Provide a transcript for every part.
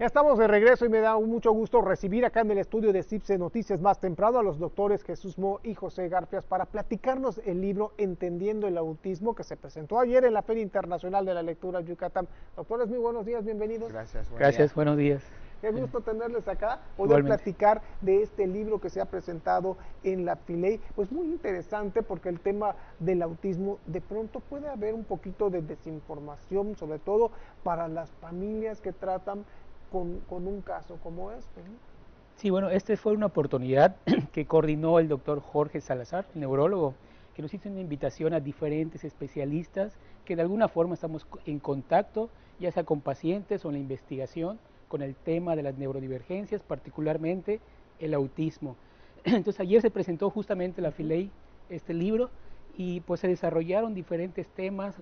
Ya estamos de regreso y me da mucho gusto recibir acá en el estudio de CIPSE Noticias más temprano a los doctores Jesús Mo y José Garfias para platicarnos el libro Entendiendo el Autismo que se presentó ayer en la Feria Internacional de la Lectura Yucatán. Doctores, muy buenos días, bienvenidos. Gracias, Gracias, buenos días. Qué gusto tenerles acá, poder Igualmente. platicar de este libro que se ha presentado en la FILEI. Pues muy interesante porque el tema del autismo, de pronto puede haber un poquito de desinformación, sobre todo para las familias que tratan con un caso como este, ¿no? Sí, bueno, esta fue una oportunidad que coordinó el doctor Jorge Salazar, neurólogo, que nos hizo una invitación a diferentes especialistas que de alguna forma estamos en contacto, ya sea con pacientes o en la investigación, con el tema de las neurodivergencias, particularmente el autismo. Entonces ayer se presentó justamente la FILEI este libro y pues se desarrollaron diferentes temas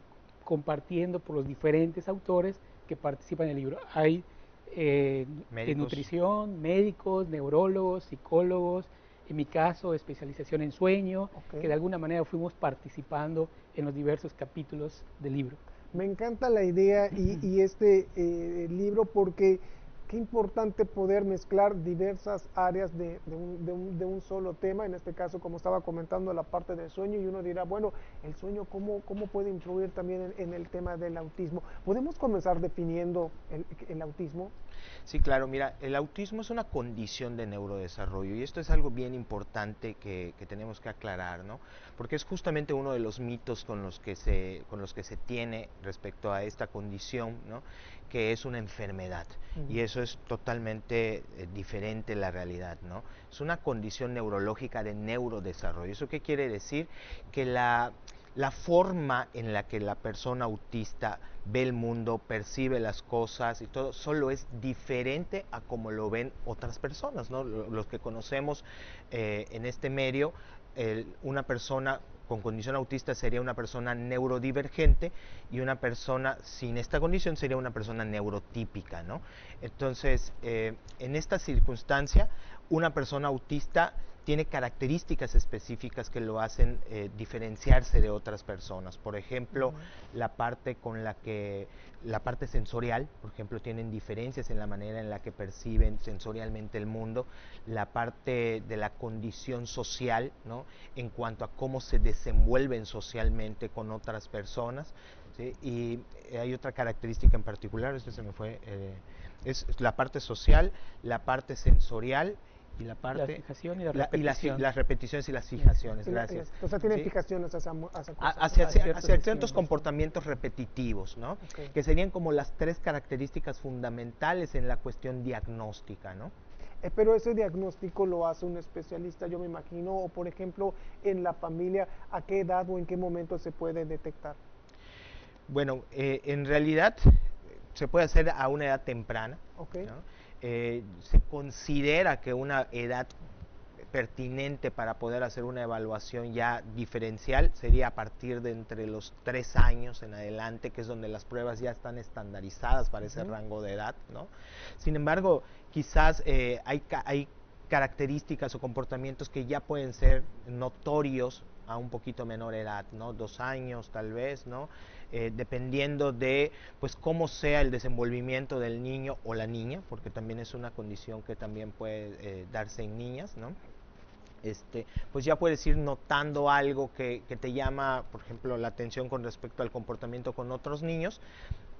compartiendo por los diferentes autores que participan en el libro. Hay de nutrición, médicos, neurólogos, psicólogos, en mi caso especialización en sueño, que de alguna manera fuimos participando en los diversos capítulos del libro. Me encanta la idea y este libro porque qué importante poder mezclar diversas áreas de un solo tema, en este caso, como estaba comentando, la parte del sueño, y uno dirá, bueno, el sueño, ¿cómo puede influir también en el tema del autismo? ¿Podemos comenzar definiendo el autismo? Sí, claro, mira, el autismo es una condición de neurodesarrollo y esto es algo bien importante que tenemos que aclarar, ¿no? Porque es justamente uno de los mitos con los que se tiene respecto a esta condición, ¿no? Que es una enfermedad y eso es totalmente diferente la realidad, ¿no? Es una condición neurológica de neurodesarrollo. ¿Eso qué quiere decir? Que la forma en la que la persona autista ve el mundo, percibe las cosas y todo, solo es diferente a como lo ven otras personas, ¿no? Los que conocemos en este medio, una persona con condición autista sería una persona neurodivergente y una persona sin esta condición sería una persona neurotípica, ¿no? Entonces, en esta circunstancia, una persona autista tiene características específicas que lo hacen diferenciarse de otras personas. Por ejemplo, la parte sensorial, por ejemplo, tienen diferencias en la manera en la que perciben sensorialmente el mundo. La parte de la condición social, ¿no? En cuanto a cómo se desenvuelven socialmente con otras personas, ¿sí? Y hay otra característica en particular, esto se me fue, es la parte social, la parte sensorial, y la parte... La fijación y la repetición. las repeticiones y las fijaciones, gracias. O sea, tienen fijaciones hacia ciertos comportamientos repetitivos, ¿no? Que serían como las tres características fundamentales en la cuestión diagnóstica, ¿no? Pero ese diagnóstico lo hace un especialista, yo me imagino, o por ejemplo, en la familia, ¿a qué edad o en qué momento se puede detectar? Bueno, en realidad se puede hacer a una edad temprana, ¿no? Se considera que una edad pertinente para poder hacer una evaluación ya diferencial sería a partir de entre los 3 años en adelante, que es donde las pruebas ya están estandarizadas para ese rango de edad, ¿no? Sin embargo, quizás hay características o comportamientos que ya pueden ser notorios a un poquito menor edad, ¿no? 2 años tal vez, ¿no? Dependiendo de pues cómo sea el desenvolvimiento del niño o la niña, porque también es una condición que también puede darse en niñas, ¿no? Pues ya puedes ir notando algo que te llama, por ejemplo, la atención con respecto al comportamiento con otros niños,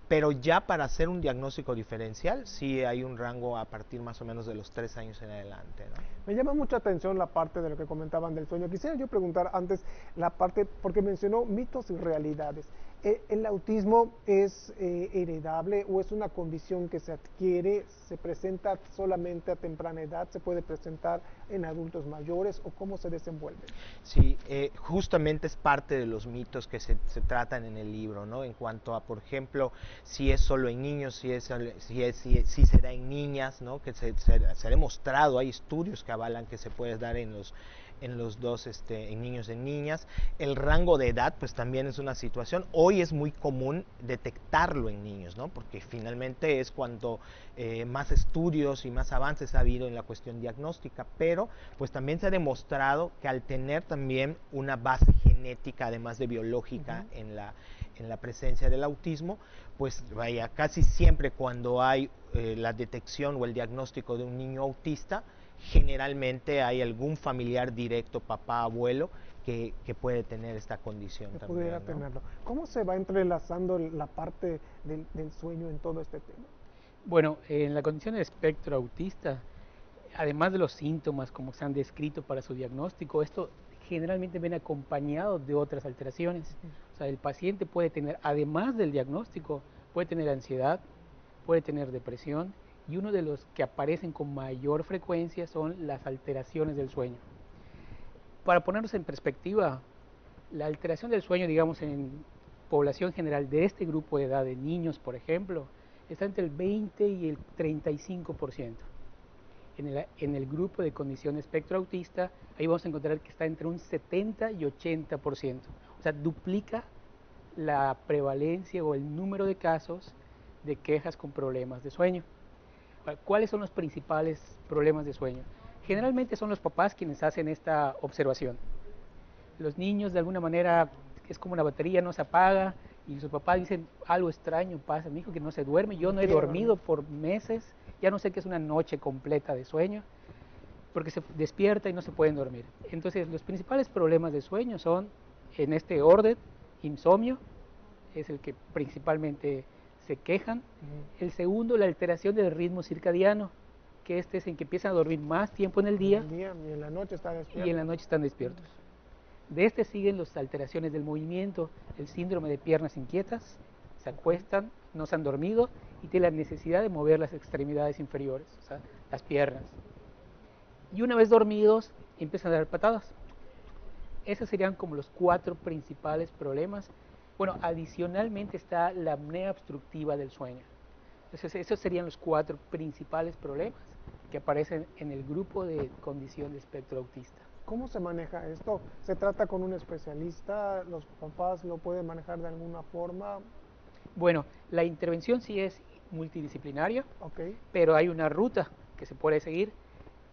pero ya para hacer un diagnóstico diferencial sí hay un rango a partir más o menos de los 3 años en adelante, ¿no? Me llama mucha atención la parte de lo que comentaban del sueño. Quisiera yo preguntar antes la parte, porque mencionó mitos y realidades. ¿El autismo es heredable o es una condición que se adquiere, se presenta solamente a temprana edad, se puede presentar en adultos mayores o cómo se desenvuelve? Sí, justamente es parte de los mitos que se tratan en el libro, ¿no? En cuanto a, por ejemplo, si es solo en niños, si se da en niñas, ¿no? Que se ha demostrado, hay estudios que avalan que se puede dar en en los dos, en niños y en niñas. El rango de edad, pues también es una situación. Hoy es muy común detectarlo en niños, ¿no? Porque finalmente es cuando más estudios y más avances ha habido en la cuestión diagnóstica, pero pues también se ha demostrado que al tener también una base genética, además de biológica, en la presencia del autismo, pues vaya, casi siempre cuando hay la detección o el diagnóstico de un niño autista, generalmente hay algún familiar directo, papá, abuelo, que puede tener esta condición que también, pudiera ¿no? tenerlo. ¿Cómo se va entrelazando la parte del sueño en todo este tema? Bueno, en la condición de espectro autista, además de los síntomas como se han descrito para su diagnóstico, esto generalmente viene acompañado de otras alteraciones. O sea, el paciente puede tener, además del diagnóstico, puede tener ansiedad, puede tener depresión, y uno de los que aparecen con mayor frecuencia son las alteraciones del sueño. Para ponernos en perspectiva, la alteración del sueño, digamos, en población general de este grupo de edad, de niños, por ejemplo, está entre el 20 y el 35%. En el grupo de condición espectro autista, ahí vamos a encontrar que está entre un 70 y 80%. O sea, duplica la prevalencia o el número de casos de quejas con problemas de sueño. ¿Cuáles son los principales problemas de sueño? Generalmente son los papás quienes hacen esta observación. Los niños de alguna manera es como una batería, no se apaga y sus papás dicen algo extraño pasa, mi hijo que no se duerme, yo no he dormido por meses, ya no sé qué es una noche completa de sueño, porque se despierta y no se pueden dormir. Entonces los principales problemas de sueño son, en este orden, insomnio, es el que principalmente se quejan. El segundo, la alteración del ritmo circadiano, que este es en que empiezan a dormir más tiempo en el día y en la noche está despierto. y en la noche están despiertos. De este siguen las alteraciones del movimiento, el síndrome de piernas inquietas, se acuestan, no se han dormido y tienen la necesidad de mover las extremidades inferiores, o sea, las piernas. Y una vez dormidos, empiezan a dar patadas. Esos serían como los 4 principales problemas. Bueno, adicionalmente está la apnea obstructiva del sueño. Entonces, esos serían los 4 principales problemas que aparecen en el grupo de condición de espectro autista. ¿Cómo se maneja esto? ¿Se trata con un especialista? ¿Los papás lo pueden manejar de alguna forma? Bueno, la intervención sí es multidisciplinaria, Okay. pero hay una ruta que se puede seguir.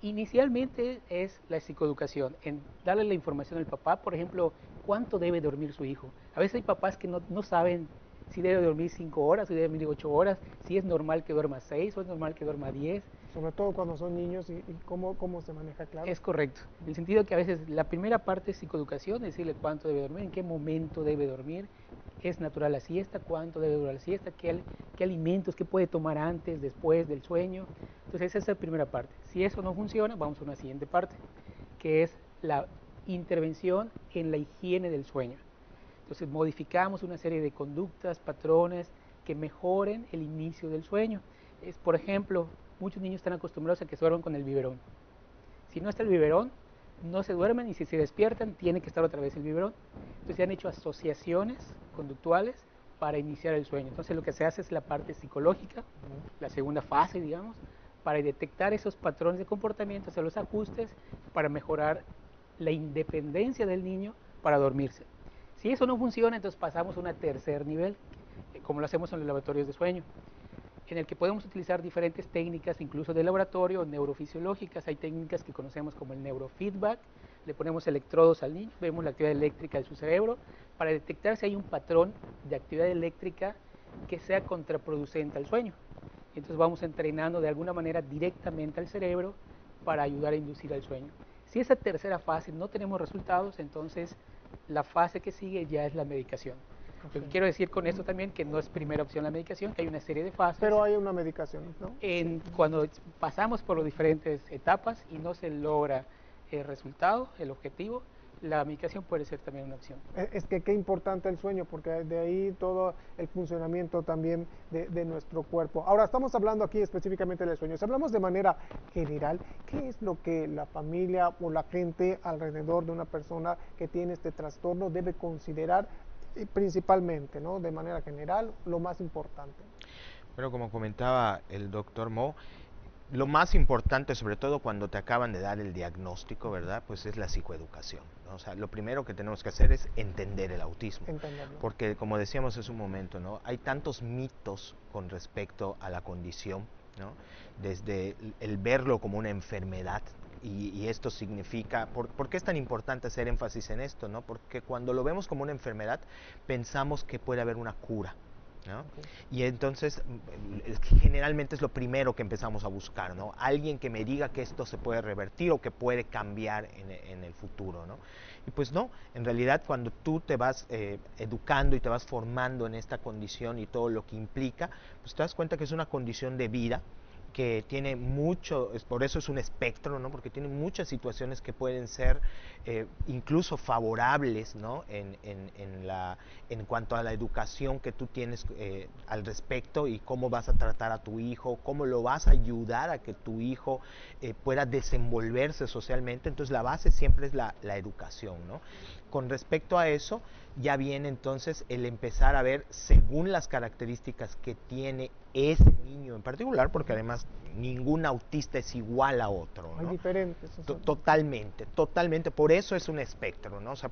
Inicialmente es la psicoeducación, en darle la información al papá, por ejemplo, cuánto debe dormir su hijo. A veces hay papás que no saben si debe dormir 5 horas, si debe dormir 8 horas, si es normal que duerma 6 o es normal que duerma 10. Sobre todo cuando son niños y cómo se maneja, claro. Es correcto, en el sentido que a veces la primera parte es psicoeducación, decirle cuánto debe dormir, en qué momento debe dormir, es natural la siesta, cuánto debe durar la siesta, qué alimentos, qué puede tomar antes, después del sueño. Entonces esa es la primera parte. Si eso no funciona, vamos a una siguiente parte, que es la intervención en la higiene del sueño. Entonces modificamos una serie de conductas, patrones que mejoren el inicio del sueño. Por ejemplo, muchos niños están acostumbrados a que se duerman con el biberón. Si no está el biberón, no se duermen y si se despiertan, tiene que estar otra vez el biberón. Entonces se han hecho asociaciones conductuales para iniciar el sueño. Entonces lo que se hace es la parte psicológica, la segunda fase, digamos, para detectar esos patrones de comportamiento, hacer los ajustes para mejorar la independencia del niño para dormirse. Si eso no funciona, entonces pasamos a un tercer nivel, como lo hacemos en los laboratorios de sueño, en el que podemos utilizar diferentes técnicas, incluso de laboratorio, neurofisiológicas. Hay técnicas que conocemos como el neurofeedback, le ponemos electrodos al niño, vemos la actividad eléctrica de su cerebro, para detectar si hay un patrón de actividad eléctrica que sea contraproducente al sueño. Entonces vamos entrenando de alguna manera directamente al cerebro para ayudar a inducir al sueño. Si esa tercera fase no tenemos resultados, entonces la fase que sigue ya es la medicación. Lo que quiero decir con esto también que no es primera opción la medicación, que hay una serie de fases. Pero hay una medicación, ¿no? Cuando pasamos por las diferentes etapas y no se logra el resultado, el objetivo, la medicación puede ser también una opción. Es que qué importante el sueño, porque de ahí todo el funcionamiento también de nuestro cuerpo. Ahora, estamos hablando aquí específicamente del sueño. Si hablamos de manera general, ¿qué es lo que la familia o la gente alrededor de una persona que tiene este trastorno debe considerar principalmente, ¿no? De manera general, lo más importante? Pero como comentaba el doctor Mo, lo más importante, sobre todo cuando te acaban de dar el diagnóstico, ¿verdad? Pues es la psicoeducación, ¿no? O sea, lo primero que tenemos que hacer es entender el autismo. Entenderlo. Porque, como decíamos hace un momento, ¿no? Hay tantos mitos con respecto a la condición, ¿no? Desde el verlo como una enfermedad, y esto significa, ¿por qué es tan importante hacer énfasis en esto, ¿no? Porque cuando lo vemos como una enfermedad, pensamos que puede haber una cura, ¿no? Okay. Y entonces generalmente es lo primero que empezamos a buscar, ¿no? Alguien que me diga que esto se puede revertir o que puede cambiar en el futuro, ¿no? Y pues no, en realidad cuando tú te vas educando y te vas formando en esta condición y todo lo que implica, pues te das cuenta que es una condición de vida que tiene mucho, por eso es un espectro, ¿no? Porque tiene muchas situaciones que pueden ser incluso favorables, ¿no? En cuanto a la educación que tú tienes al respecto y cómo vas a tratar a tu hijo, cómo lo vas a ayudar a que tu hijo pueda desenvolverse socialmente. Entonces la base siempre es la educación, ¿no? Con respecto a eso, ya viene entonces el empezar a ver según las características que tiene ese niño en particular, porque además ningún autista es igual a otro, ¿no? Hay diferentes. Totalmente, totalmente. Por eso es un espectro, ¿no? O sea,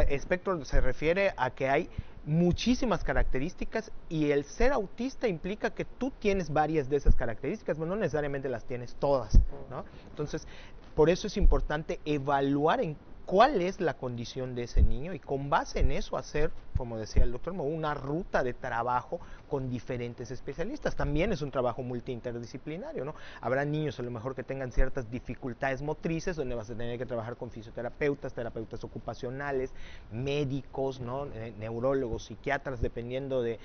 espectro se refiere a que hay muchísimas características y el ser autista implica que tú tienes varias de esas características, pero no necesariamente las tienes todas, ¿no? Entonces, por eso es importante evaluar en cuál es la condición de ese niño y con base en eso hacer, como decía el doctor Mo, una ruta de trabajo con diferentes especialistas. También es un trabajo multiinterdisciplinario, ¿no? Habrá niños a lo mejor que tengan ciertas dificultades motrices donde vas a tener que trabajar con fisioterapeutas, terapeutas ocupacionales, médicos, ¿no? Neurólogos, psiquiatras, dependiendo de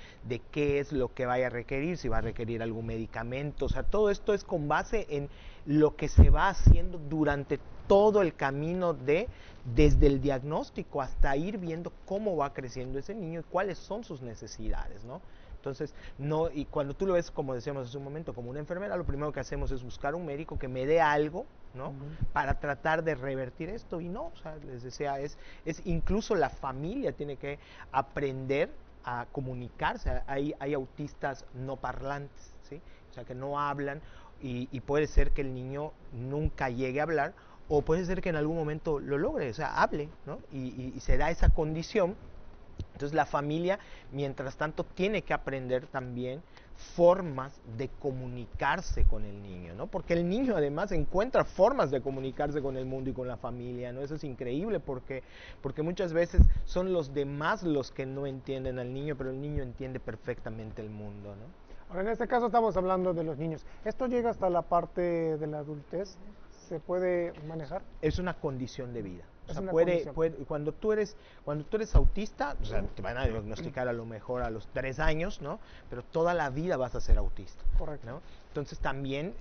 qué es lo que vaya a requerir, si va a requerir algún medicamento. O sea, todo esto es con base en lo que se va haciendo durante todo el camino desde el diagnóstico hasta ir viendo cómo va creciendo ese niño y cuáles son sus necesidades, ¿no? Entonces, no, y cuando tú lo ves, como decíamos hace un momento, como una enfermera, lo primero que hacemos es buscar un médico que me dé algo, ¿no? Para tratar de revertir esto. Y no, o sea, les decía, es incluso la familia tiene que aprender a comunicarse. Hay autistas no parlantes, ¿sí? O sea, que no hablan y puede ser que el niño nunca llegue a hablar, o puede ser que en algún momento lo logre, o sea, hable, ¿no? Y se da esa condición. Entonces la familia, mientras tanto, tiene que aprender también formas de comunicarse con el niño, ¿no? Porque el niño además encuentra formas de comunicarse con el mundo y con la familia, ¿no? Eso es increíble porque muchas veces son los demás los que no entienden al niño, pero el niño entiende perfectamente el mundo, ¿no? Ahora, en este caso estamos hablando de los niños. ¿Esto llega hasta la parte de la adultez? ¿Se puede manejar? Es una condición de vida. O sea, condición. cuando tú eres autista, o sea, te van a diagnosticar a lo mejor a los 3 años, ¿no? Pero toda la vida vas a ser autista. Correcto. ¿No? Entonces también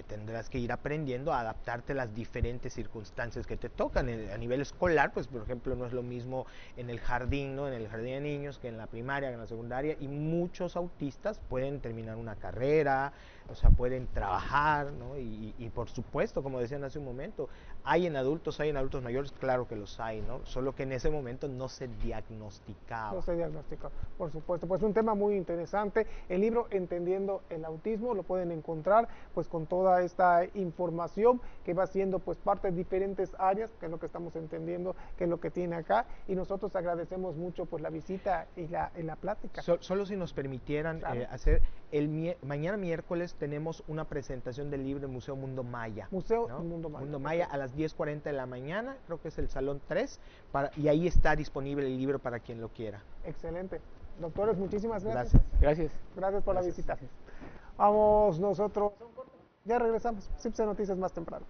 tendrás que ir aprendiendo a adaptarte a las diferentes circunstancias que te tocan. A nivel escolar, pues por ejemplo, no es lo mismo en el jardín, ¿no? En el jardín de niños, que en la primaria, que en la secundaria, y muchos autistas pueden terminar una carrera, o sea, pueden trabajar, ¿no? Y por supuesto, como decían hace un momento, hay en adultos mayores, claro que los hay, ¿no? Solo que en ese momento no se diagnosticaba. No se diagnosticó, por supuesto. Pues un tema muy interesante. El libro Entendiendo el Autismo lo pueden encontrar pues con toda esta información que va siendo pues parte de diferentes áreas, que es lo que estamos entendiendo, que es lo que tiene acá. Y nosotros agradecemos mucho pues la visita y la plática. Solo si nos permitieran claro. hacer, mañana miércoles tenemos una presentación del libro en Museo Mundo Maya. Museo ¿no? Mundo Maya. Mundo Maya a las 10:40 de la mañana, creo que es el Salón 3, y ahí está disponible el libro para quien lo quiera. Excelente. Doctores, muchísimas gracias. Gracias. Gracias por la visita. Vamos nosotros. Ya regresamos. CIPSE Noticias más temprano.